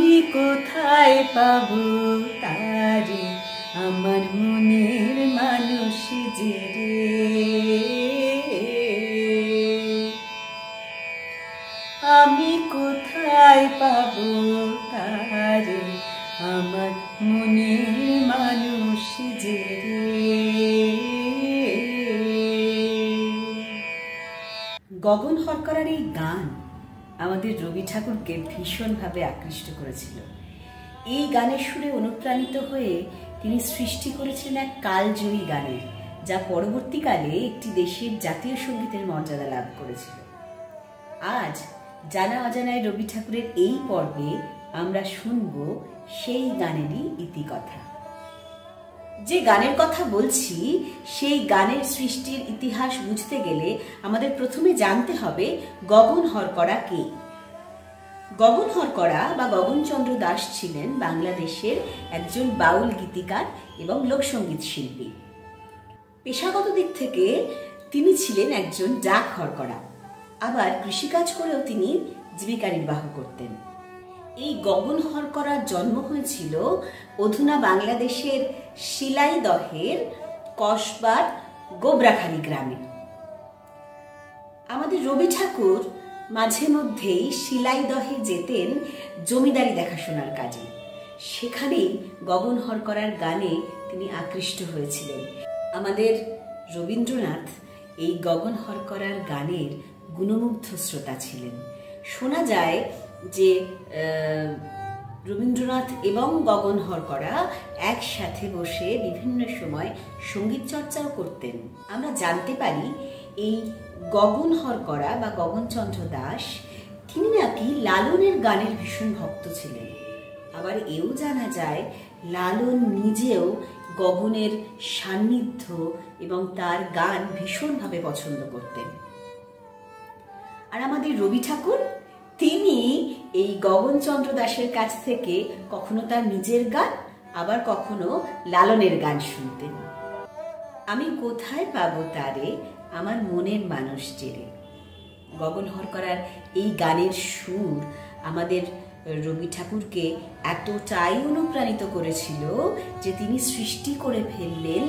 আমি কোথায় পাবো তারে, আমার মনের মানুষ যে রে। আমি কোথায় পাবো তারে, আমার মনের মানুষ যে রে। গগন হরকরার এই গান আমাদের রবি ঠাকুরকে ভীষণভাবে আকৃষ্ট করেছিল। এই গানের সুরে অনুপ্রাণিত হয়ে তিনি সৃষ্টি করেছিলেন এক কালজয়ী গানের, যা পরবর্তীকালে একটি দেশের জাতীয় সঙ্গীতের মর্যাদা লাভ করেছিল। আজ জানা অজানায় রবি ঠাকুরের এই পর্বে আমরা শুনব সেই গানেরই ইতিকথা। যে গানের কথা বলছি সেই গানের সৃষ্টির ইতিহাস বুঝতে গেলে আমাদের প্রথমে জানতে হবে গগন হরকরা কে। গগন হরকরা বা গগনচন্দ্র দাস ছিলেন বাংলাদেশের একজন বাউল গীতিকার এবং লোকসঙ্গীত শিল্পী। পেশাগত দিক থেকে তিনি ছিলেন একজন ডাক হরকরা, আবার কৃষিকাজ করেও তিনি জীবিকা নির্বাহ করতেন। এই গগন হরকরার জন্ম হয়েছিল অধুনা বাংলাদেশের শিলাইদহের কসবার গোবরাখালী গ্রামে। আমাদের রবি ঠাকুর মাঝে মধ্যেই শিলাইদহে যেতেন জমিদারি দেখাশোনার কাজে। সেখানেই গগন হরকরার গানে তিনি আকৃষ্ট হয়েছিলেন। আমাদের রবীন্দ্রনাথ এই গগন হরকরার গানের গুণমুগ্ধ শ্রোতা ছিলেন। শোনা যায় যে রবীন্দ্রনাথ এবং গগন হরকরা একসাথে বসে বিভিন্ন সময় সঙ্গীত চর্চাও করতেন। আমরা জানতে পারি এই গগন হরকরা বা গগনচন্দ্র দাস তিনি নাকি লালনের গানের ভীষণ ভক্ত ছিলেন। আবার এও জানা যায় লালন নিজেও গগনের সান্নিধ্য এবং তার গান ভীষণভাবে পছন্দ করতেন। আর আমাদের রবি ঠাকুর তিনি এই গগনচন্দ্র দাসের কাছ থেকে কখনো তার নিজের গান, আবার কখনো লালনের গান শুনতেন। আমি কোথায় পাবো তারে, আমার মনের মানুষ জেরে। গগন হরকরার এই গানের সুর আমাদের রবি ঠাকুরকে এতটাই অনুপ্রাণিত করেছিল যে তিনি সৃষ্টি করে ফেললেন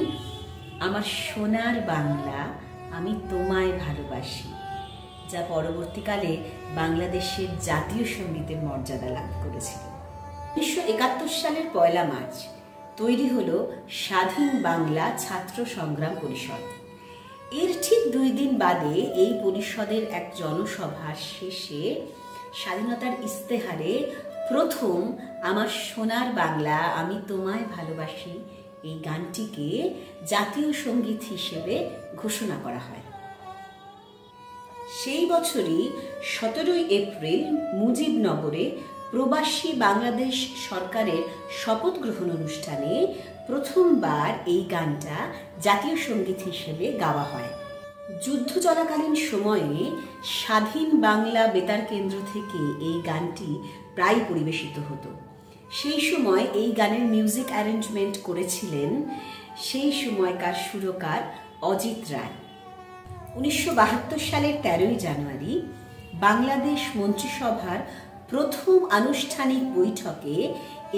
আমার সোনার বাংলা, আমি তোমায় ভালোবাসি, যা পরবর্তীকালে বাংলাদেশের জাতীয় সঙ্গীতের মর্যাদা লাভ করেছিল। 1971 সালের 1 মার্চ তৈরি হলো স্বাধীন বাংলা ছাত্র সংগ্রাম পরিষদ। এর ঠিক 2 দিন বাদে এই পরিষদের এক জনসভা শেষে স্বাধীনতার ইস্তেহারে প্রথম আমার সোনার বাংলা, আমি তোমায় ভালোবাসি এই গানটিকে জাতীয় সঙ্গীত হিসেবে ঘোষণা করা হয়। সেই বছরই 17 এপ্রিল মুজিবনগরে প্রবাসী বাংলাদেশ সরকারের শপথ গ্রহণ অনুষ্ঠানে প্রথমবার এই গানটা জাতীয় সঙ্গীত হিসেবে গাওয়া হয়। যুদ্ধ চলাকালীন সময়ে স্বাধীন বাংলা বেতার কেন্দ্র থেকে এই গানটি প্রায় পরিবেশিত হতো। সেই সময় এই গানের মিউজিক অ্যারেঞ্জমেন্ট করেছিলেন সেই সময়কার সুরকার অজিত রায়। 1972 সালের 13 জানুয়ারি বাংলাদেশ মন্ত্রিসভার প্রথম আনুষ্ঠানিক বৈঠকে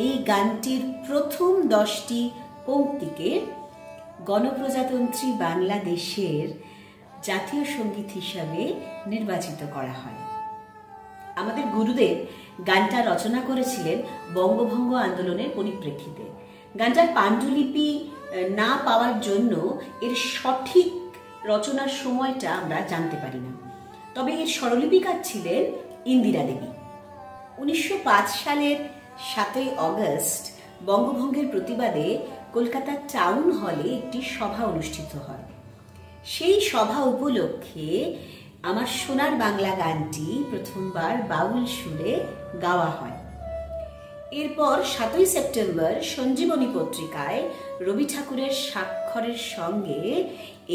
এই গানটির প্রথম 10টি পংক্তিকে গণপ্রজাতন্ত্রী বাংলাদেশের জাতীয় সঙ্গীত হিসাবে নির্বাচিত করা হয়। আমাদের গুরুদেব গানটা রচনা করেছিলেন বঙ্গভঙ্গ আন্দোলনের পরিপ্রেক্ষিতে। গানটার পাণ্ডুলিপি না পাওয়ার জন্য এর সঠিক রচনার সময়টা আমরা জানতে পারি না, তবে এর স্বরলিপিকার ছিলেন ইন্দিরা দেবী। 1905 সালের 7 আগস্ট বঙ্গভঙ্গের প্রতিবাদে কলকাতার টাউন হলে একটি সভা অনুষ্ঠিত হয়। সেই সভা উপলক্ষে আমার সোনার বাংলা গানটি প্রথমবার বাউল সুরে গাওয়া হয়। এরপর 7 সেপ্টেম্বর সঞ্জীবনী পত্রিকায় রবি ঠাকুরের স্বাক্ষরের সঙ্গে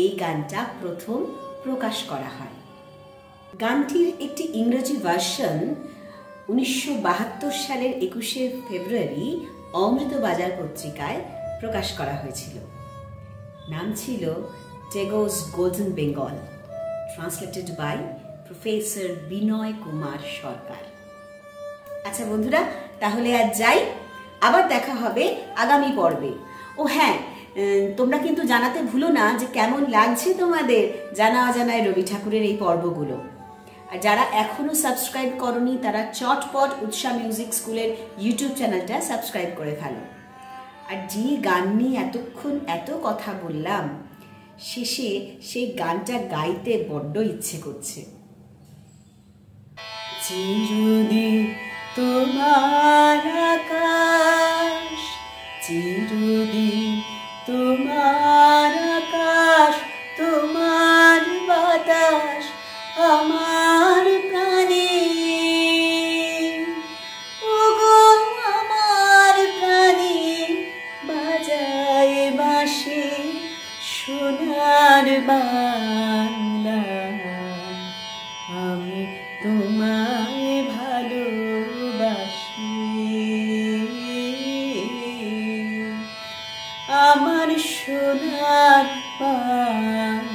এই গানটা প্রথম প্রকাশ করা হয়। গানটির একটি ইংরেজি ভার্সন 1972 সালের 21শে ফেব্রুয়ারি অমৃতবাজার পত্রিকায় প্রকাশ করা হয়েছিল। নাম ছিল Tagore's golden Bengal, translated by professor Binoy Kumar Sarkar. আচ্ছা বন্ধুরা, তাহলে আজ যাই, আবার দেখা হবে আগামী পর্বে। ও হ্যাঁ, তোমরা কিন্তু জানাতে ভুলো না যে কেমন লাগছে তোমাদের জানা অজানায় রবি ঠাকুরের এই পর্বগুলো। আর যারা এখনো সাবস্ক্রাইব করনি তারা চটপট উৎসাহ মিউজিক স্কুলের ইউটিউব চ্যানেলটা সাবস্ক্রাইব করে ফেলো। আর যে গান নিয়ে এতক্ষণ এত কথা বললাম, শেষে সেই গানটা গাইতে বড্ড ইচ্ছে করছে। চিরদিন তোমার আকাশ, চিরদিন তোমার আকাশ, তোমার বাতাস আমার প্রাণে, ওগো আমার প্রাণে বাজায় বাঁশি সোনার বাংলা। আমি তোমায় ভালোবাসি, আমার সোনার বাংলা।